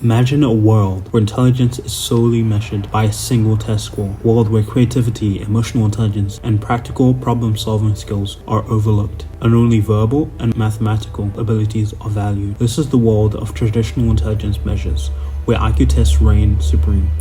Imagine a world where intelligence is solely measured by a single test score, a world where creativity, emotional intelligence, and practical problem-solving skills are overlooked, and only verbal and mathematical abilities are valued. This is the world of traditional intelligence measures, where IQ tests reign supreme.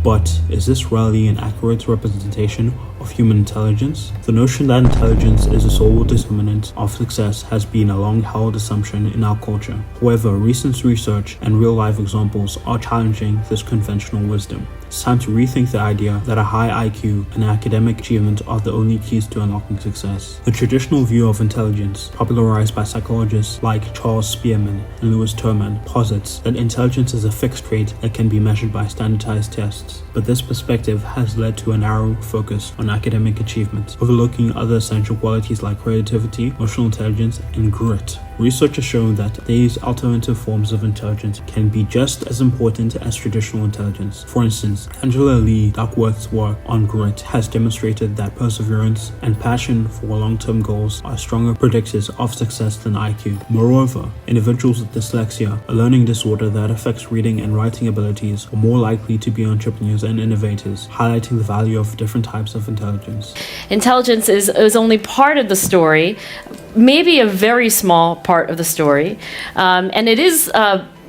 But is this really an accurate representation of human intelligence? The notion that intelligence is a sole determinant of success has been a long-held assumption in our culture. However, recent research and real-life examples are challenging this conventional wisdom. It's time to rethink the idea that a high IQ and academic achievement are the only keys to unlocking success. The traditional view of intelligence, popularized by psychologists like Charles Spearman and Louis Terman, posits that intelligence is a fixed trait that can be measured by standardized tests. But this perspective has led to a narrow focus on academic achievement, overlooking other essential qualities like creativity, emotional intelligence, and grit. Research has shown that these alternative forms of intelligence can be just as important as traditional intelligence. For instance, Angela Lee Duckworth's work on grit has demonstrated that perseverance and passion for long-term goals are stronger predictors of success than IQ. Moreover, individuals with dyslexia, a learning disorder that affects reading and writing abilities, are more likely to be entrepreneurs and innovators, highlighting the value of different types of intelligence. Intelligence is only part of the story, maybe a very small part of the story, and it is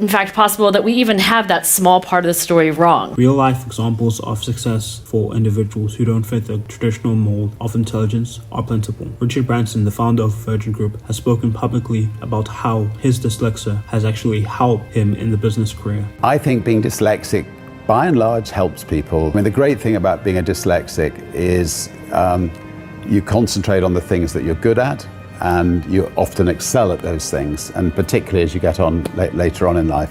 in fact possible that we even have that small part of the story wrong. Real-life examples of success for individuals who don't fit the traditional mold of intelligence are plentiful. Richard Branson, the founder of Virgin Group, has spoken publicly about how his dyslexia has actually helped him in the business career. I think being dyslexic by and large helps people. I mean, the great thing about being a dyslexic is you concentrate on the things that you're good at, and you often excel at those things, and particularly as you get on later on in life.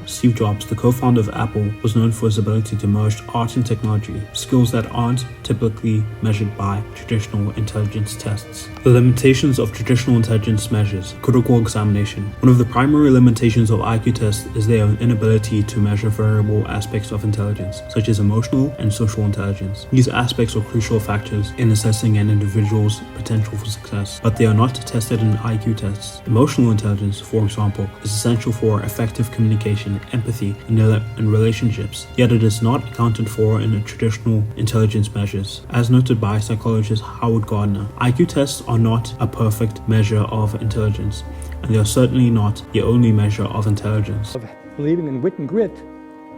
Steve Jobs, the co-founder of Apple, was known for his ability to merge art and technology, skills that aren't typically measured by traditional intelligence tests. The limitations of traditional intelligence measures. Critical examination. One of the primary limitations of IQ tests is their inability to measure variable aspects of intelligence, such as emotional and social intelligence. These aspects are crucial factors in assessing an individual's potential for success, but they are not tested in IQ tests. Emotional intelligence, for example, is essential for effective communication, empathy, and relationships, yet it is not accounted for in traditional intelligence measures. As noted by psychologist Howard Gardner, IQ tests are not a perfect measure of intelligence, and they are certainly not the only measure of intelligence. Believing in wit and grit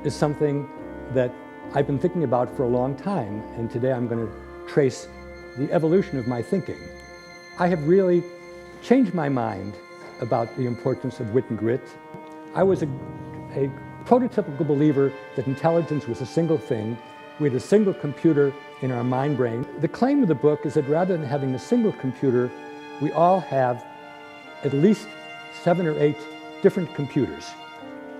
is something that I've been thinking about for a long time, and today I'm going to trace the evolution of my thinking. I have really changed my mind about the importance of wit and grit. I was a prototypical believer that intelligence was a single thing. We had a single computer in our mind brain. The claim of the book is that rather than having a single computer, we all have at least 7 or 8 different computers.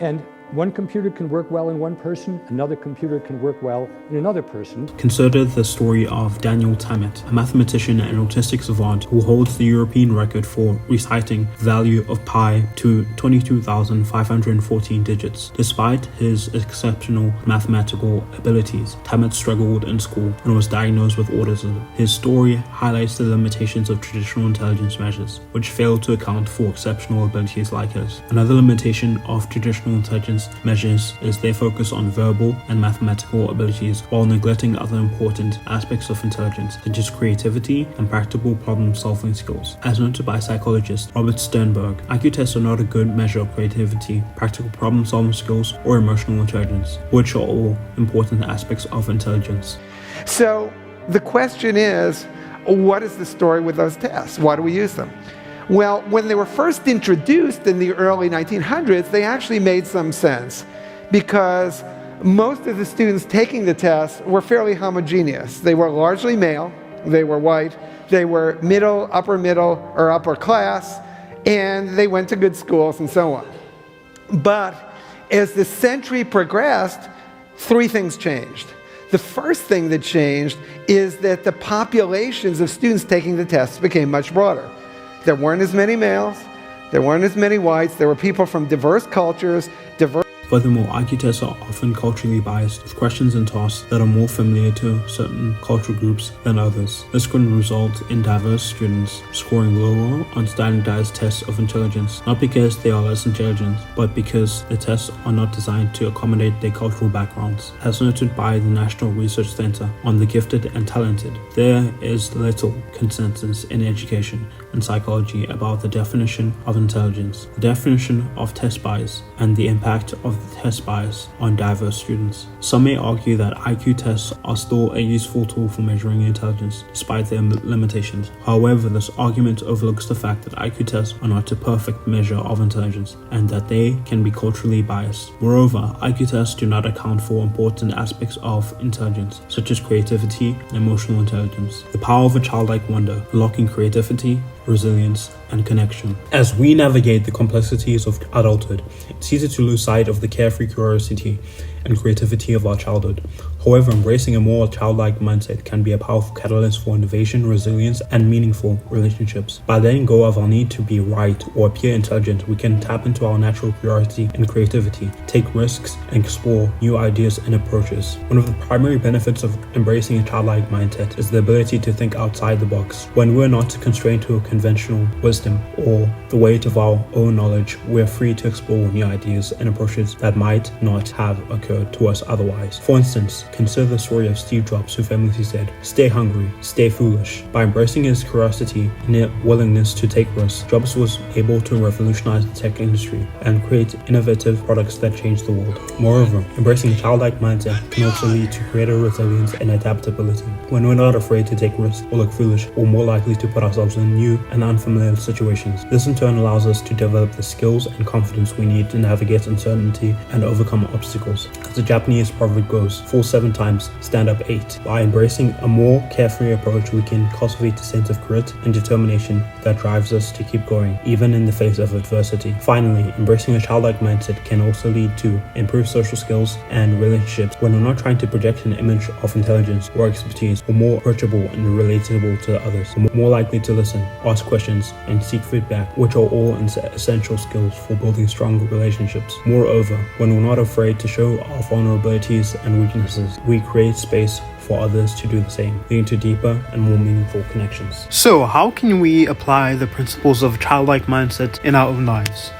And one computer can work well in one person, another computer can work well in another person. Consider the story of Daniel Tammet, a mathematician and autistic savant who holds the European record for reciting the value of pi to 22,514 digits. Despite his exceptional mathematical abilities, Tammet struggled in school and was diagnosed with autism. His story highlights the limitations of traditional intelligence measures, which fail to account for exceptional abilities like his. Another limitation of traditional intelligence measures is their focus on verbal and mathematical abilities while neglecting other important aspects of intelligence, such as creativity and practical problem-solving skills. As noted by psychologist Robert Sternberg, IQ tests are not a good measure of creativity, practical problem-solving skills, or emotional intelligence, which are all important aspects of intelligence. So the question is, what is the story with those tests? Why do we use them? Well, when they were first introduced in the early 1900s, they actually made some sense because most of the students taking the tests were fairly homogeneous. They were largely male, they were white, they were middle, or upper class, and they went to good schools and so on. But as the century progressed, 3 things changed. The first thing that changed is that the populations of students taking the tests became much broader. There weren't as many males, there weren't as many whites, there were people from diverse cultures, diverse Furthermore, IQ tests are often culturally biased, with questions and tasks that are more familiar to certain cultural groups than others. This can result in diverse students scoring lower on standardized tests of intelligence, not because they are less intelligent, but because the tests are not designed to accommodate their cultural backgrounds. As noted by the National Research Center on the Gifted and Talented, there is little consensus in education and psychology about the definition of intelligence, the definition of test bias, and the impact of the test bias on diverse students. Some may argue that IQ tests are still a useful tool for measuring intelligence, despite their limitations. However, this argument overlooks the fact that IQ tests are not a perfect measure of intelligence, and that they can be culturally biased. Moreover, IQ tests do not account for important aspects of intelligence, such as creativity and emotional intelligence, the power of a childlike wonder, unlocking creativity, resilience, and connection. As we navigate the complexities of adulthood, it's easy to lose sight of the carefree curiosity and creativity of our childhood. However, embracing a more childlike mindset can be a powerful catalyst for innovation, resilience, and meaningful relationships. By letting go of our need to be right or appear intelligent, we can tap into our natural curiosity and creativity, take risks, and explore new ideas and approaches. One of the primary benefits of embracing a childlike mindset is the ability to think outside the box. When we're not constrained to a conventional wisdom or the weight of our own knowledge, we're free to explore new ideas and approaches that might not have occurred to us otherwise. For instance, consider the story of Steve Jobs, who famously said, "Stay hungry, stay foolish." By embracing his curiosity and willingness to take risks, Jobs was able to revolutionize the tech industry and create innovative products that changed the world. Moreover, embracing a childlike mindset can also lead to greater resilience and adaptability. When we're not afraid to take risks or look foolish, we're more likely to put ourselves in new and unfamiliar situations. This in turn allows us to develop the skills and confidence we need to navigate uncertainty and overcome obstacles. As the Japanese proverb goes, "Fall 7 times, stand up 8. By embracing a more carefree approach, we can cultivate a sense of grit and determination that drives us to keep going, even in the face of adversity. Finally, embracing a childlike mindset can also lead to improved social skills and relationships. When we're not trying to project an image of intelligence or expertise, we're more approachable and relatable to others. We're more likely to listen, ask questions, and seek feedback, which are all essential skills for building strong relationships. Moreover, when we're not afraid to show our vulnerabilities and weaknesses, we create space for others to do the same, leading to deeper and more meaningful connections. So, how can we apply the principles of a childlike mindset in our own lives?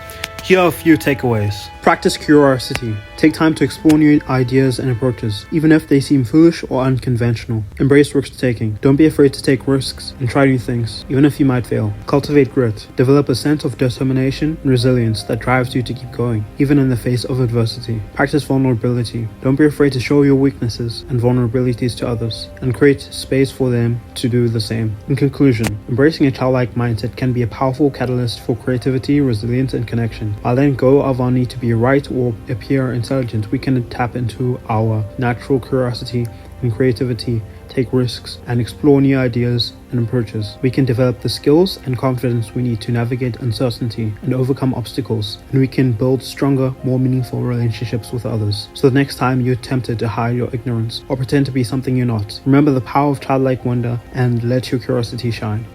Here are a few takeaways. Practice curiosity. Take time to explore new ideas and approaches, even if they seem foolish or unconventional. Embrace risk-taking. Don't be afraid to take risks and try new things, even if you might fail. Cultivate grit. Develop a sense of determination and resilience that drives you to keep going, even in the face of adversity. Practice vulnerability. Don't be afraid to show your weaknesses and vulnerabilities to others, and create space for them to do the same. In conclusion, embracing a childlike mindset can be a powerful catalyst for creativity, resilience, and connection. By letting go of our need to be right or appear intelligent, we can tap into our natural curiosity and creativity, take risks, and explore new ideas and approaches. We can develop the skills and confidence we need to navigate uncertainty and overcome obstacles, and we can build stronger, more meaningful relationships with others. So the next time you're tempted to hide your ignorance or pretend to be something you're not, remember the power of childlike wonder and let your curiosity shine.